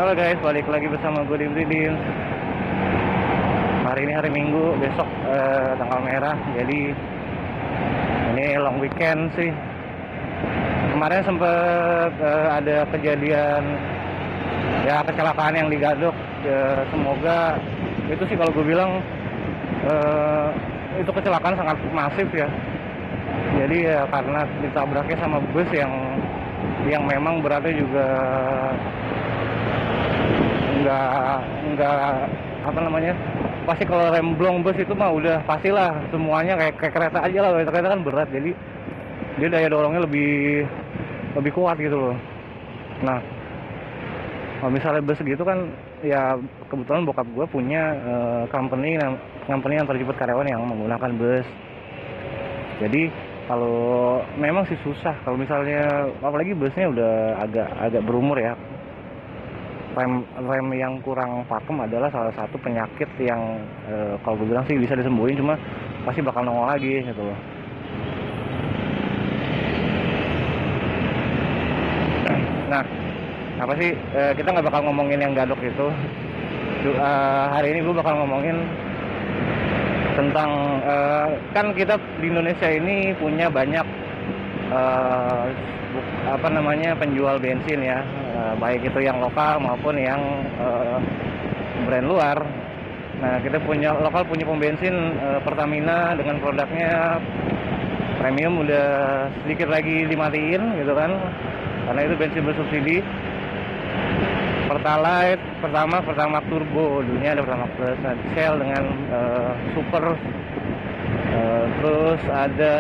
Halo guys, balik lagi bersama gue di Bridin. Hari ini hari Minggu, besok tanggal merah. Jadi ini long weekend sih. Kemarin sempet ada kejadian ya kecelakaan yang di Gadok. Semoga itu sih kalau gue bilang itu kecelakaan sangat masif ya. Jadi ya karena ditabraknya sama bus yang memang beratnya juga nggak apa namanya, pasti kalau remblong bus itu mah udah pastilah semuanya kayak kereta aja lah. Kereta kan berat, jadi dia daya dorongnya lebih kuat gitu loh. Nah kalau misalnya bus gitu kan ya, kebetulan bokap gue punya company yang terjemput karyawan yang menggunakan bus. Jadi kalau memang sih susah kalau misalnya, apalagi busnya udah agak berumur ya. Rem yang kurang pakem adalah salah satu penyakit yang kalau gue bilang sih bisa disembuhin, cuma pasti bakal nongol lagi gitu loh. Nah, apa sih, kita nggak bakal ngomongin yang Gadok itu. Hari ini gue bakal ngomongin tentang kan kita di Indonesia ini punya banyak penjual bensin ya, baik itu yang lokal maupun yang brand luar. Nah, kita lokal punya pom bensin Pertamina dengan produknya premium, udah sedikit lagi dimatiin gitu kan, karena itu bensin bersubsidi. Pertalite, Pertamax Turbo, dulunya ada Pertamax Plus, Shell dengan Super, terus ada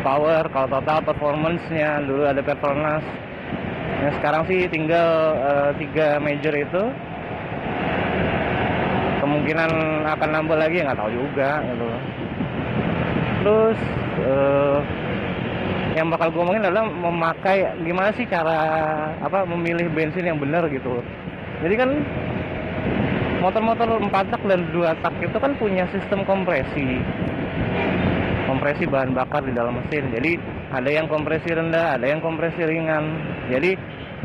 Power. Kalau total performance-nya dulu ada Petronas. Nah, sekarang sih tinggal 3 major itu. Kemungkinan akan nambah lagi, nggak tahu juga gitu. Terus yang bakal gue ngomongin adalah memakai gimana sih cara memilih bensin yang benar gitu. Jadi kan motor-motor 4 tak dan 2 tak itu kan punya sistem kompresi bahan bakar di dalam mesin. Jadi ada yang kompresi rendah, ada yang kompresi ringan. Jadi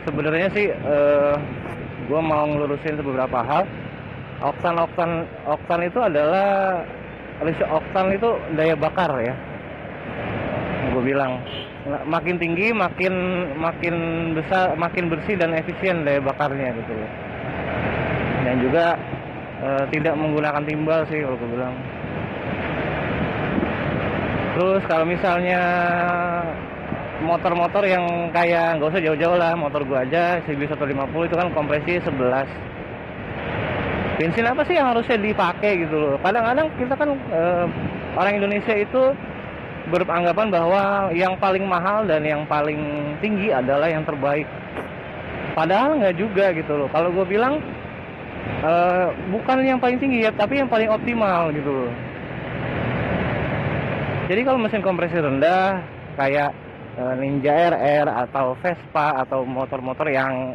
sebenarnya sih gue mau ngelurusin beberapa hal. Oktan itu adalah oktan itu daya bakar ya. Gue bilang makin tinggi makin besar, makin bersih dan efisien daya bakarnya gitu loh. Dan juga tidak menggunakan timbal sih kalau gue bilang. Terus kalau misalnya motor-motor yang kayak, nggak usah jauh-jauh lah, motor gua aja CB 150 itu kan kompresi 11. Bensin apa sih yang harusnya dipakai gitu loh. Kadang-kadang kita kan orang Indonesia itu beranggapan bahwa yang paling mahal dan yang paling tinggi adalah yang terbaik. Padahal nggak juga gitu loh. Kalau gue bilang bukan yang paling tinggi ya, tapi yang paling optimal gitu loh. Jadi kalau mesin kompresi rendah kayak Ninja RR atau Vespa atau motor-motor yang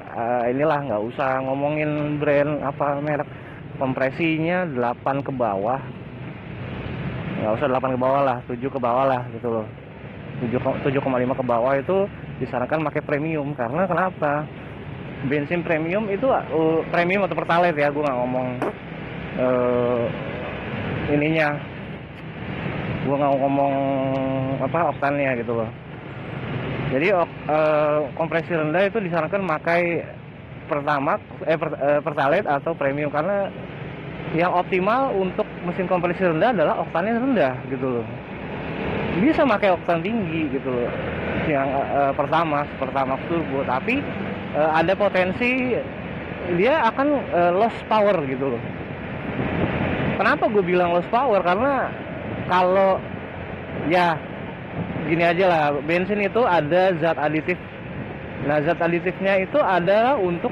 inilah, nggak usah ngomongin brand apa merek, kompresinya 8 ke bawah, nggak usah 8 ke bawah lah, 7 ke bawah lah gitu loh. 7,5 ke bawah itu disarankan pakai premium. Karena kenapa? Bensin premium itu premium atau pertalite ya, gue nggak ngomong gue nggak ngomong oktannya gitu loh. Jadi kompresi rendah itu disarankan pakai pertalite atau premium, karena yang optimal untuk mesin kompresi rendah adalah oktannya rendah gitu loh. Bisa pakai oktan tinggi gitu loh, yang Pertamax Turbo, tapi ada potensi dia akan lost power gitu loh. Kenapa gue bilang lost power? Karena kalau ya gini aja lah, bensin itu ada zat aditif. Nah, zat aditifnya itu adalah untuk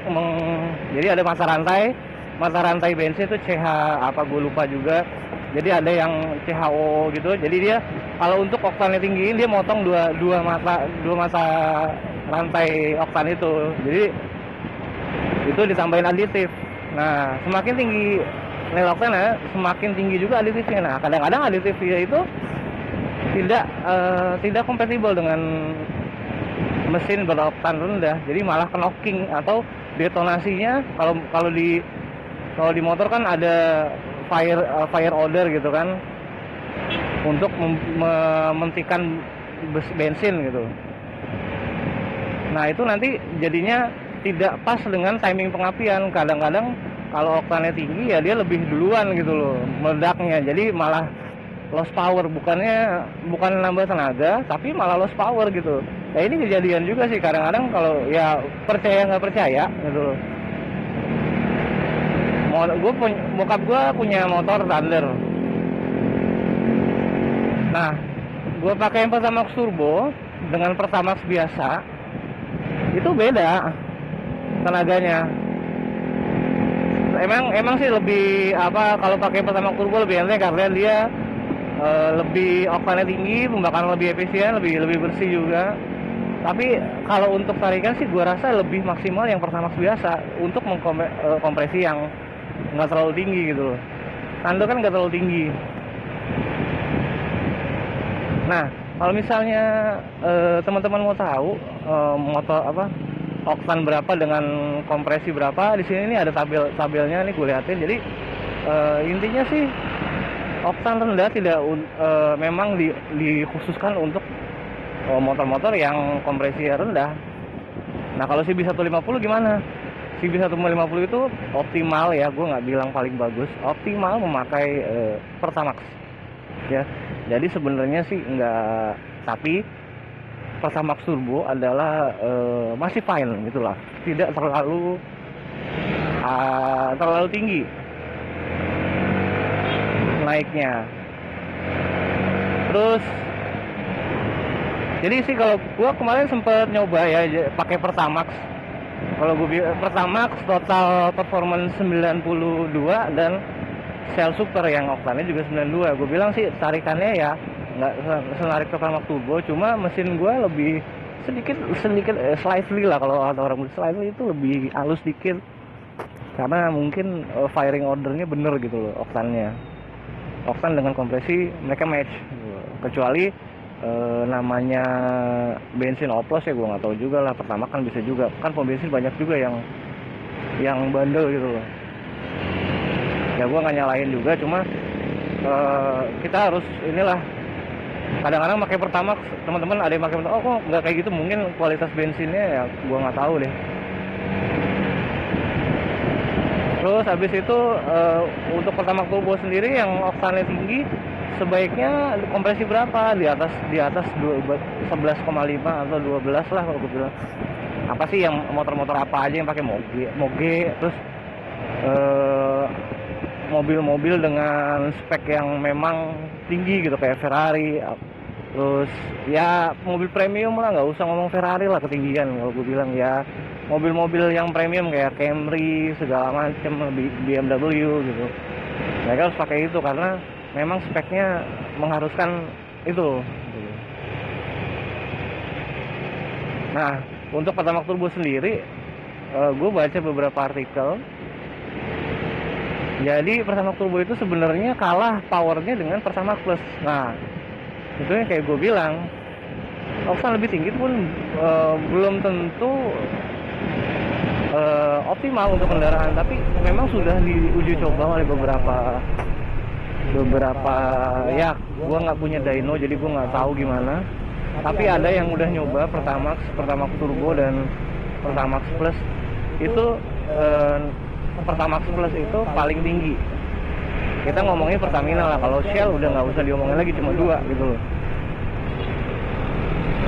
jadi ada mata rantai bensin itu CH apa gue lupa juga. Jadi ada yang CHO gitu. Jadi dia kalau untuk oktannya tinggiin, dia motong dua mata rantai oktan itu. Jadi itu ditambahin aditif. Nah, semakin tinggi nilai oktannya, semakin tinggi juga aditifnya. Nah, kadang-kadang aditifnya itu tidak kompatibel dengan mesin beroktan rendah, jadi malah knocking atau detonasinya kalau di motor kan ada fire order gitu kan, untuk mementikan bensin gitu. Nah itu nanti jadinya tidak pas dengan timing pengapian. Kadang-kadang kalau oktannya tinggi ya dia lebih duluan gitu loh meledaknya, jadi malah loss power, bukan nambah tenaga tapi malah loss power gitu. Ya ini kejadian juga sih kadang-kadang, kalau ya percaya nggak percaya gitu loh. Bokap gue punya motor Thunder. Nah, gue pakai yang Pertamax Turbo dengan Pertamax biasa, itu beda tenaganya. Emang sih lebih kalau pakai Pertamax Turbo lebih enteng karena dia lebih oktannya tinggi, pembakaran lebih efisien, lebih bersih juga. Tapi kalau untuk tarikan sih gue rasa lebih maksimal yang Pertamax biasa untuk kompresi yang nggak terlalu tinggi gitu loh. Thunder kan nggak terlalu tinggi. Nah, kalau misalnya teman-teman mau tahu motor oktan berapa dengan kompresi berapa, di sini nih ada tabelnya nih gue liatin. Jadi intinya sih oktan rendah tidak memang dikhususkan untuk motor-motor yang kompresi rendah. Nah, kalau CB150 gimana? CB150 itu optimal ya, gue nggak bilang paling bagus, optimal memakai Pertamax ya. Jadi sebenarnya sih enggak, tapi Pertamax Turbo adalah masih fine gitulah, tidak terlalu tinggi naiknya. Terus jadi sih kalau gua kemarin sempet nyoba ya pakai Pertamax. Kalau gue Pertamax total performance 92 dan Shell Super yang oktannya juga 92. Gue bilang sih tarikannya ya nggak senarik Pertamax Turbo, cuma mesin gue lebih sedikit slightly lah, kalau orang slightly itu lebih halus dikit karena mungkin firing ordernya bener gitu loh, oktan dengan kompresi mereka match. Kecuali namanya bensin oplos ya gue nggak tahu juga lah. Pertama kan bisa juga kan pom bensin banyak juga yang bandel gitu loh ya, gue nggak nyalain juga, cuma kita harus inilah, kadang-kadang pakai Pertamax teman-teman ada yang pakai Pertamax, kok nggak kayak gitu, mungkin kualitas bensinnya ya gue nggak tahu deh. Terus habis itu untuk Pertamax Turbo sendiri yang oktannya tinggi sebaiknya kompresi berapa, di atas 11,5 atau 12 lah kalau gue bilang. Apa sih yang motor-motor apa aja yang pakai moge, terus mobil-mobil dengan spek yang memang tinggi gitu kayak Ferrari, terus ya mobil premium lah, nggak usah ngomong Ferrari lah ketinggian. Kalau gue bilang ya mobil-mobil yang premium kayak Camry segala macam, BMW gitu, mereka harus pakai itu karena memang speknya mengharuskan itu. Nah, untuk Pertamax Turbo sendiri gue baca beberapa artikel. Jadi Pertamax Turbo itu sebenarnya kalah powernya dengan Pertamax Plus. Nah, itu yang kayak gue bilang, oktan lebih tinggi pun belum tentu optimal untuk kendaraan. Tapi memang sudah diuji coba oleh beberapa ya, gue nggak punya dyno jadi gue nggak tahu gimana. Tapi ada yang udah nyoba Pertamax Turbo dan Pertamax Plus itu. Pertamax Plus itu paling tinggi. Kita ngomongin Pertamina lah, kalau Shell udah nggak usah diomongin lagi, cuma 2 gitu loh.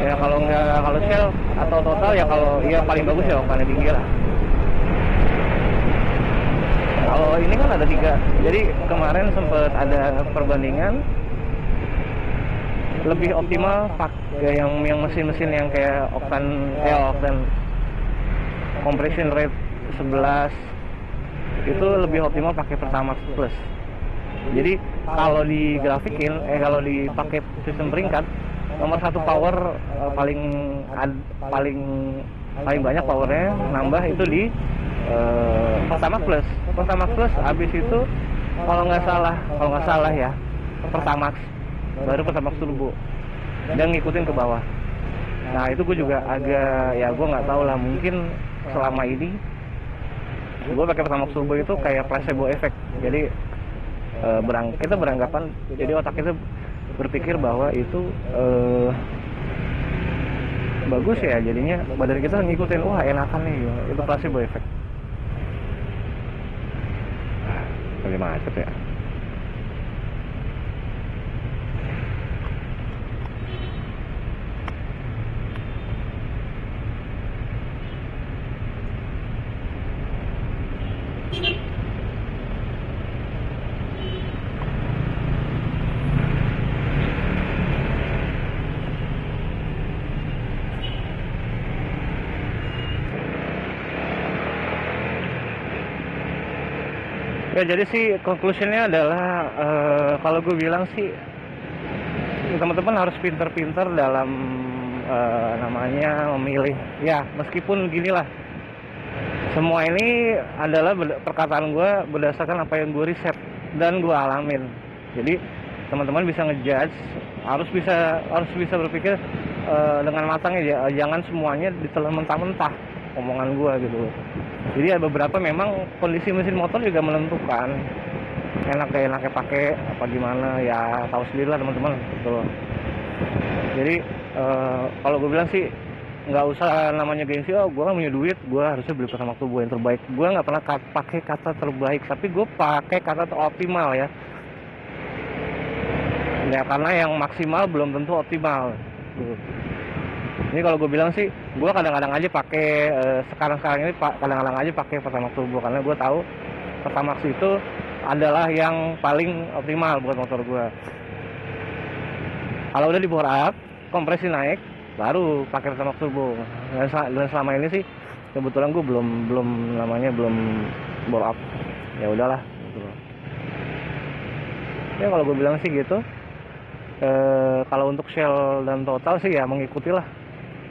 Ya kalau Shell atau Total ya, kalau iya paling bagus ya oktannya tinggi lah. Kalau ini kan ada 3, jadi kemarin sempat ada perbandingan lebih optimal pakai yang mesin-mesin yang kayak oktan compression rate 11 itu lebih optimal pakai Pertamax Plus. Jadi kalau digrafikin kalau dipakai sistem peringkat, nomor 1 power paling banyak powernya nambah itu di Pertamax Plus. Pertamax Plus habis itu kalau nggak salah ya Pertamax, baru Pertamax Turbo, dan ngikutin ke bawah. Nah itu gue juga agak ya gue nggak tahu lah, mungkin selama ini gue pakai Pertamax Turbo itu kayak placebo effect. Jadi kita beranggapan, jadi otak kita berpikir bahwa itu bagus ya, jadinya badan kita ngikutin, wah enakan nih, itu placebo effect. Lagi macet ya. Ya jadi sih conclusionnya adalah kalau gue bilang sih teman-teman harus pinter-pinter dalam namanya memilih. Ya meskipun gini lah, semua ini adalah perkataan gue berdasarkan apa yang gue riset dan gue alamin. Jadi teman-teman bisa ngejudge, harus bisa berpikir dengan matang ya, jangan semuanya ditelan mentah-mentah omongan gue gitu. Jadi ada beberapa memang kondisi mesin motor juga menentukan enaknya pakai apa gimana, ya tahu sendiri lah teman-teman gitu. Jadi kalau gue bilang sih nggak usah namanya gengsi, oh gue kan punya duit, gue harusnya beli Pertamax Turbo yang terbaik. Gue nggak pernah pakai kata terbaik, tapi gue pakai kata optimal ya. Ya karena yang maksimal belum tentu optimal. Ini kalau gue bilang sih, gue kadang-kadang aja pakai sekarang ini kadang-kadang aja pakai Pertamax Turbo karena gue tahu Pertamax itu adalah yang paling optimal buat motor gue. Kalau udah di bore up, kompresi naik, baru pakai Pertamax Turbo. Dan selama ini sih kebetulan gue belum bore up. Ya udahlah. Gitu. Ya kalau gue bilang sih gitu. Kalau untuk shell dan total sih ya mengikutilah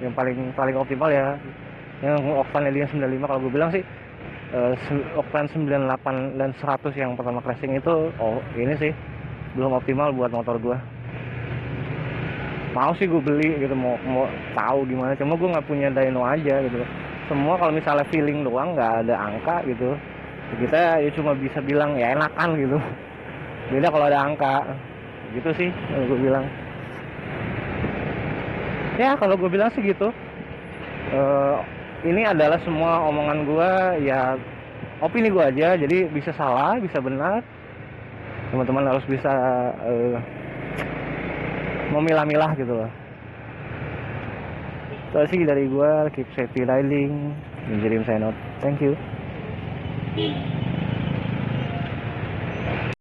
yang paling optimal ya, yang oktannya dia 95. Kalau gue bilang sih oktan 98 dan 100 yang pertama crashing itu ini sih belum optimal buat motor gue. Mau sih gue beli gitu, mau tahu gimana, cuma gue nggak punya dyno aja gitu. Semua kalau misalnya feeling doang, nggak ada angka gitu, kita ya cuma bisa bilang ya enakan gitu. Beda kalau ada angka gitu sih gue bilang. Ya kalau gue bilang sih gitu. Ini adalah semua omongan gue, ya opini gue aja, jadi bisa salah bisa benar. Teman-teman harus bisa memilah-milah gitu loh. Itu sih dari gue. Keep safety riding. Menjadi sign out. Thank you.